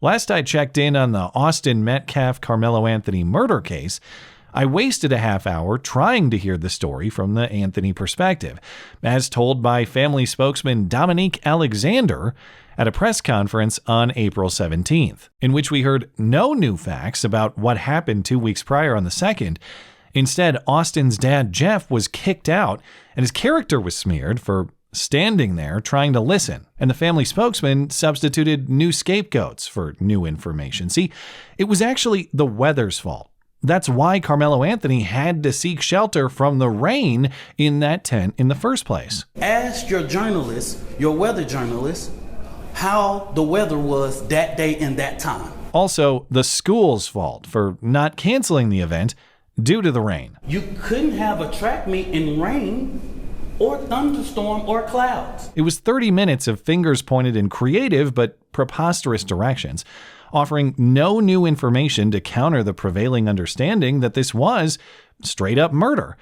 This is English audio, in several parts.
Last I checked in on the Austin Metcalf Carmelo Anthony murder case, I wasted a half hour trying to hear the story from the Anthony perspective, as told by family spokesman Dominique Alexander at a press conference on April 17th, in which we heard no new facts about what happened 2 weeks prior on the 2nd. Instead, Austin's dad, Jeff, was kicked out, and his character was smeared for standing there trying to listen, and the family spokesman substituted new scapegoats for new information. See, it was actually the weather's fault. That's why Carmelo Anthony had to seek shelter from the rain in that tent in the first place. Ask your journalist, your weather journalist, how the weather was that day and that time. Also, the school's fault for not canceling the event due to the rain. You couldn't have a track meet in rain or thunderstorm or clouds. It was 30 minutes of fingers pointed in creative but preposterous directions, offering no new information to counter the prevailing understanding that this was straight up murder.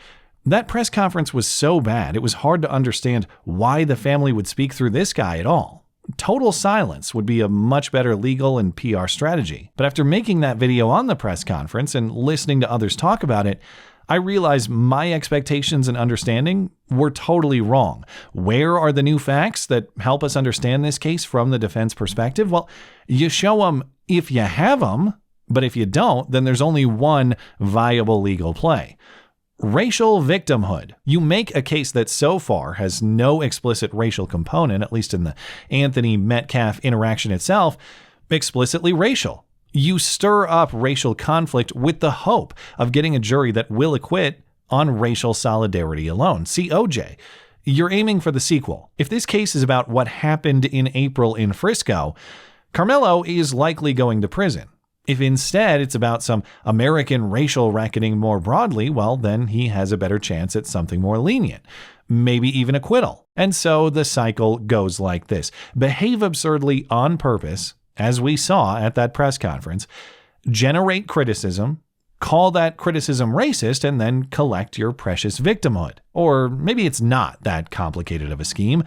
That press conference was so bad, it was hard to understand why the family would speak through this guy at all. Total silence would be a much better legal and PR strategy. But after making that video on the press conference and listening to others talk about it, I realized my expectations and understanding were totally wrong. Where are the new facts that help us understand this case from the defense perspective? Well, you show them if you have them, but if you don't, then there's only one viable legal play. Racial victimhood. You make a case that so far has no explicit racial component, at least in the Anthony Metcalf interaction itself, explicitly racial. You stir up racial conflict with the hope of getting a jury that will acquit on racial solidarity alone. See OJ. You're aiming for the sequel. If this case is about what happened in April in Frisco, Karmelo is likely going to prison. If instead it's about some American racial reckoning more broadly, well, then he has a better chance at something more lenient, maybe even acquittal. And so the cycle goes like this. Behave absurdly on purpose, as we saw at that press conference, generate criticism, call that criticism racist, and then collect your precious victimhood. Or maybe it's not that complicated of a scheme.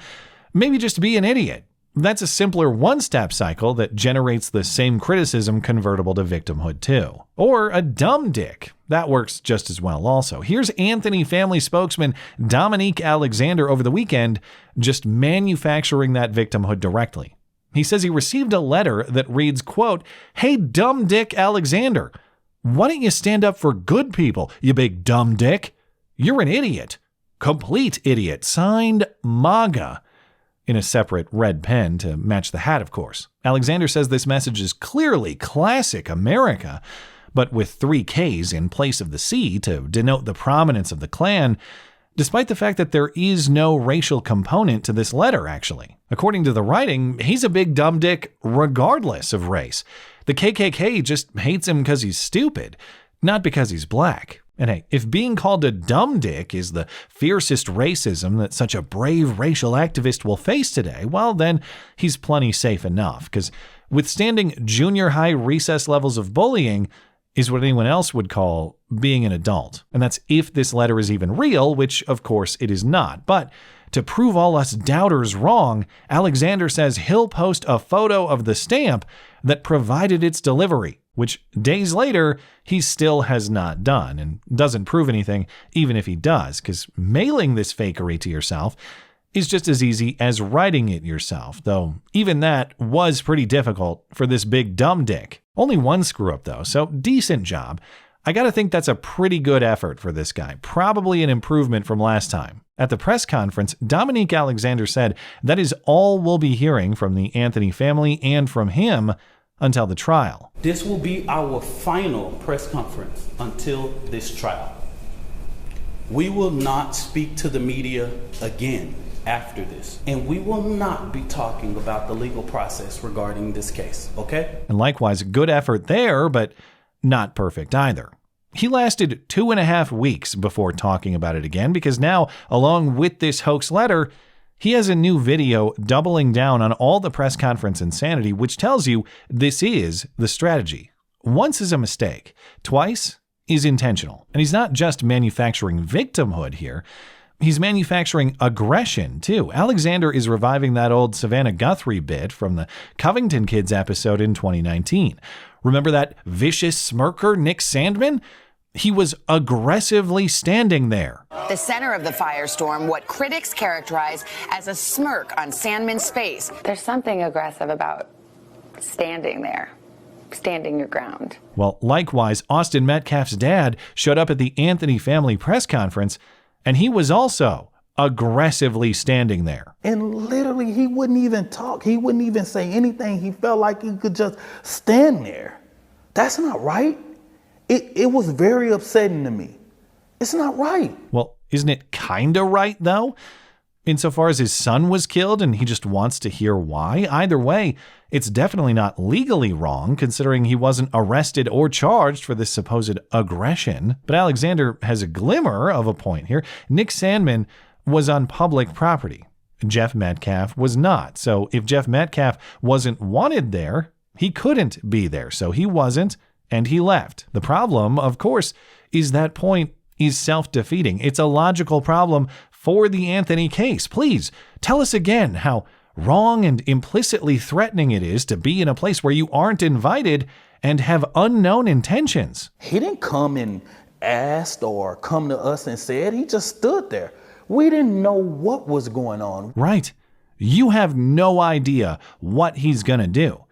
Maybe just be an idiot. That's a simpler one-step cycle that generates the same criticism convertible to victimhood too. Or a dumb dick. That works just as well also. Here's Anthony family spokesman Dominique Alexander over the weekend just manufacturing that victimhood directly. He says he received a letter that reads, quote, "Hey, dumb dick Alexander, why don't you stand up for good people, you big dumb dick? You're an idiot. Complete idiot. Signed, MAGA." In a separate red pen to match the hat, of course. Alexander says this message is clearly classic America, but with 3 Ks in place of the C to denote the prominence of the Klan, despite the fact that there is no racial component to this letter, actually. According to the writing, he's a big dumb dick regardless of race. The KKK just hates him because he's stupid, not because he's black. And hey, if being called a dumb dick is the fiercest racism that such a brave racial activist will face today, well, then he's plenty safe enough, because withstanding junior high recess levels of bullying is what anyone else would call being an adult. And that's if this letter is even real, which of course it is not. But to prove all us doubters wrong, Alexander says he'll post a photo of the stamp that provided its delivery, which days later he still has not done, and doesn't prove anything even if he does, because mailing this fakery to yourself is just as easy as writing it yourself, though even that was pretty difficult for this big dumb dick. Only one screw up though, so decent job. I gotta think that's a pretty good effort for this guy, probably an improvement from last time. At the press conference, Dominique Alexander said that is all we'll be hearing from the Anthony family and from him until the trial. This will be our final press conference until this trial. We will not speak to the media again after this, and we will not be talking about the legal process regarding this case, okay? And likewise, good effort there, but not perfect either. He lasted 2.5 weeks before talking about it again, because now, along with this hoax letter, he has a new video doubling down on all the press conference insanity, which tells you this is the strategy. Once is a mistake, twice is intentional. And he's not just manufacturing victimhood here, He's manufacturing aggression, too. Alexander is reviving that old Savannah Guthrie bit from the Covington Kids episode in 2019. Remember that vicious smirker, Nick Sandman? He was aggressively standing there. The center of the firestorm, what critics characterize as a smirk on Sandman's face. There's something aggressive about standing there, standing your ground. Well, likewise, Austin Metcalf's dad showed up at the Anthony family press conference, and he was also aggressively standing there. And literally, he wouldn't even talk. He wouldn't even say anything. He felt like he could just stand there. That's not right. It was very upsetting to me. It's not right. Well, isn't it kinda right, though? Insofar as his son was killed and he just wants to hear why. Either way, it's definitely not legally wrong, considering he wasn't arrested or charged for this supposed aggression. But Alexander has a glimmer of a point here. Nick Sandman was on public property. Jeff Metcalf was not. So if Jeff Metcalf wasn't wanted there, he couldn't be there. So he wasn't, and he left. The problem, of course, is that point is self-defeating. It's a logical problem for the Anthony case. Please tell us again how wrong and implicitly threatening it is to be in a place where you aren't invited and have unknown intentions. He didn't come and asked or come to us and said. He just stood there. We didn't know what was going on. Right. You have no idea what he's going to do.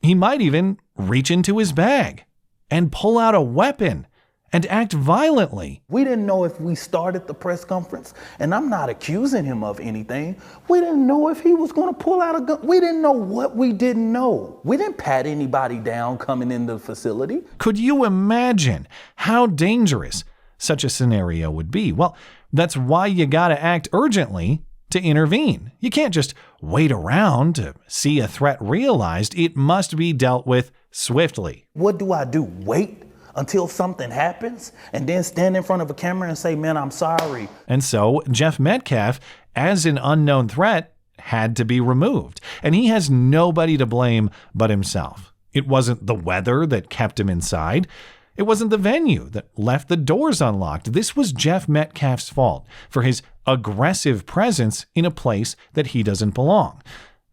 He might even reach into his bag and pull out a weapon and act violently. We didn't know if we started the press conference, and I'm not accusing him of anything. We didn't know if he was going to pull out a gun. We didn't know what we didn't know. We didn't pat anybody down coming into the facility. Could you imagine how dangerous such a scenario would be? Well, that's why you got to act urgently to intervene. You can't just wait around to see a threat realized. It must be dealt with swiftly. What do I do? Wait until something happens and then stand in front of a camera and say, man, I'm sorry. And so Jeff Metcalf, as an unknown threat, had to be removed. And he has nobody to blame but himself. It wasn't the weather that kept him inside. It wasn't the venue that left the doors unlocked. This was Jeff Metcalf's fault for his aggressive presence in a place that he doesn't belong.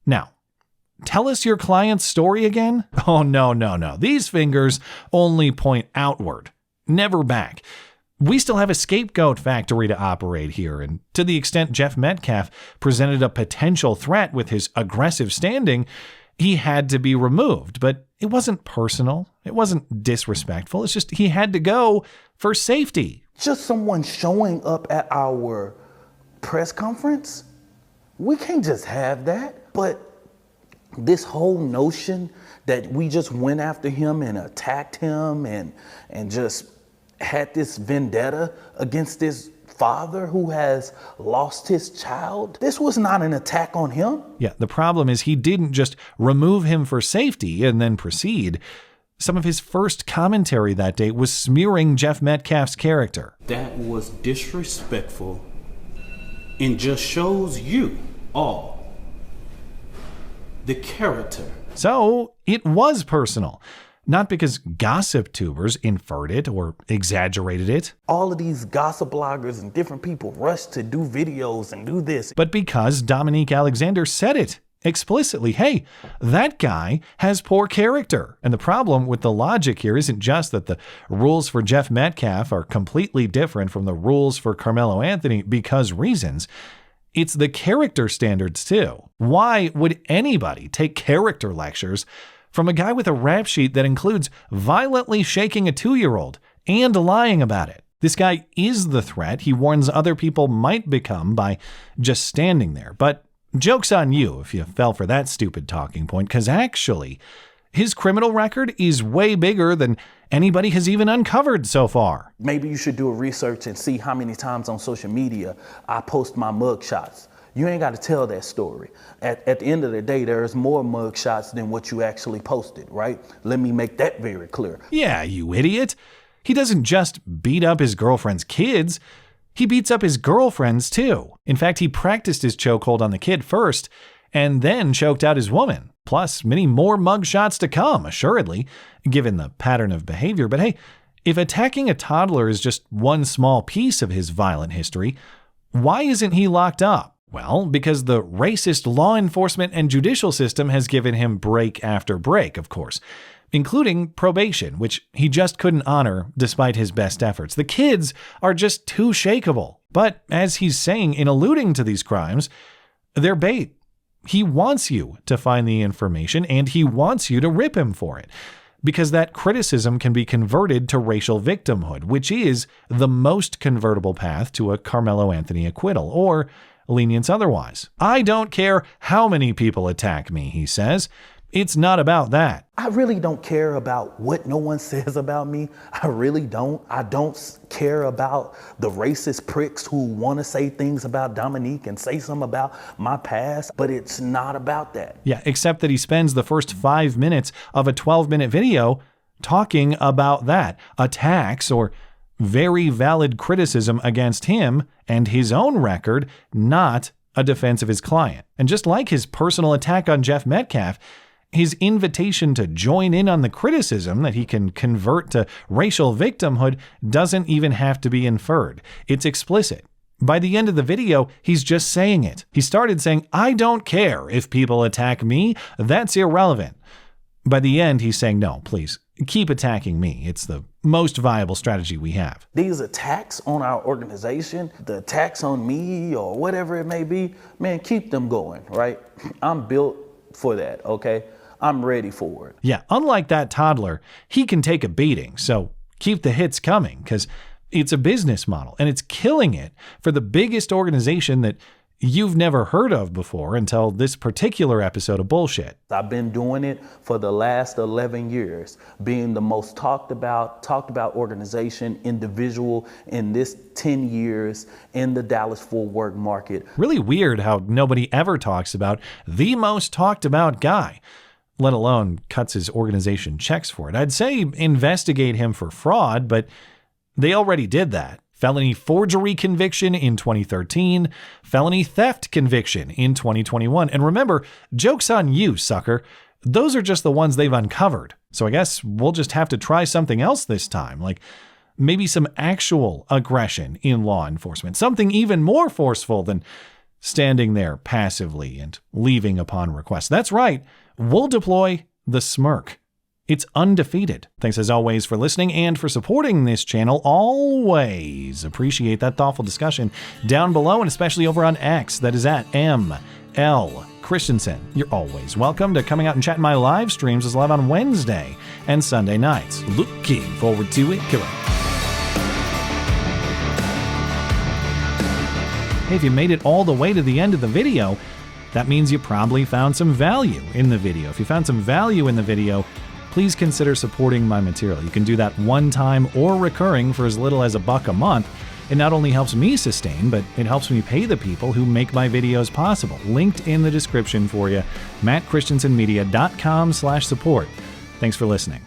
Now, tell us your client's story again? Oh, no. These fingers only point outward, never back. We still have a scapegoat factory to operate here, and to the extent Jeff Metcalf presented a potential threat with his aggressive standing, he had to be removed. But it wasn't personal. It wasn't disrespectful. It's just he had to go for safety. Just someone showing up at our press conference? We can't just have that. But this whole notion that we just went after him and attacked him and just had this vendetta against this father who has lost his child, this was not an attack on him. Yeah, the problem is he didn't just remove him for safety and then proceed. Some of his first commentary that day was smearing Jeff Metcalf's character. That was disrespectful and just shows you all the character. So it was personal. Not because gossip tubers inferred it or exaggerated it. All of these gossip bloggers and different people rush to do videos and do this. But because Dominique Alexander said it explicitly. Hey, that guy has poor character. And the problem with the logic here isn't just that the rules for Jeff Metcalf are completely different from the rules for Karmelo Anthony because reasons. It's the character standards too. Why would anybody take character lectures from a guy with a rap sheet that includes violently shaking a 2-year-old and lying about it? This guy is the threat he warns other people might become by just standing there. But joke's on you if you fell for that stupid talking point, because actually, his criminal record is way bigger than anybody has even uncovered so far. Maybe you should do a research and see how many times on social media I post my mugshots. You ain't got to tell that story. At the end of the day, there's more mugshots than what you actually posted, right? Let me make that very clear. Yeah, you idiot. He doesn't just beat up his girlfriend's kids. He beats up his girlfriends too. In fact, he practiced his chokehold on the kid first and then choked out his woman. Plus, many more mugshots to come, assuredly, given the pattern of behavior. But hey, if attacking a toddler is just one small piece of his violent history, Why isn't he locked up? Well, because the racist law enforcement and judicial system has given him break after break, of course, including probation, which he just couldn't honor despite his best efforts. The kids are just too shakeable. But as he's saying in alluding to these crimes, they're bait. He wants you to find the information and he wants you to rip him for it. Because that criticism can be converted to racial victimhood, which is the most convertible path to a Karmelo Anthony acquittal or lenience otherwise. I don't care how many people attack me, he says. It's not about that. I really don't care about what no one says about me. I really don't. I don't care about the racist pricks who want to say things about Dominique and say something about my past, but it's not about that. Yeah, except that he spends the first 5 minutes of a 12-minute video talking about that. Attacks or very valid criticism against him and his own record, not a defense of his client. And just like his personal attack on Jeff Metcalf, his invitation to join in on the criticism that he can convert to racial victimhood doesn't even have to be inferred. It's explicit. By the end of the video, he's just saying it. He started saying, I don't care if people attack me. That's irrelevant. By the end, he's saying, no, please, keep attacking me. It's the most viable strategy we have. These attacks on our organization, the attacks on me or whatever it may be, man, keep them going, right? I'm built for that, okay? I'm ready for it. Yeah, unlike that toddler, he can take a beating, so keep the hits coming, because it's a business model, and it's killing it for the biggest organization that you've never heard of before until this particular episode of bullshit. I've been doing it for the last 11 years, being the most talked about organization, individual in this 10 years in the Dallas-Fort Worth market. Really weird how nobody ever talks about the most talked about guy, let alone cuts his organization checks for it. I'd say investigate him for fraud, but they already did that. Felony forgery conviction in 2013, felony theft conviction in 2021. And remember, joke's on you, sucker. Those are just the ones they've uncovered. So I guess we'll just have to try something else this time, like maybe some actual aggression in law enforcement, something even more forceful than standing there passively and leaving upon request. That's right. We'll deploy the smirk. It's undefeated. Thanks as always for listening and for supporting this channel. Always appreciate that thoughtful discussion down below and especially over on X. That is at ML Christiansen. You're always welcome to coming out and chatting my live streams as live on Wednesday and Sunday nights. Looking forward to it. Killer. Hey, if you made it all the way to the end of the video, that means you probably found some value in the video. If you found some value in the video, please consider supporting my material. You can do that one time or recurring for as little as $1 a month. It not only helps me sustain, but it helps me pay the people who make my videos possible. Linked in the description for you, mattchristiansenmedia.com/support. Thanks for listening.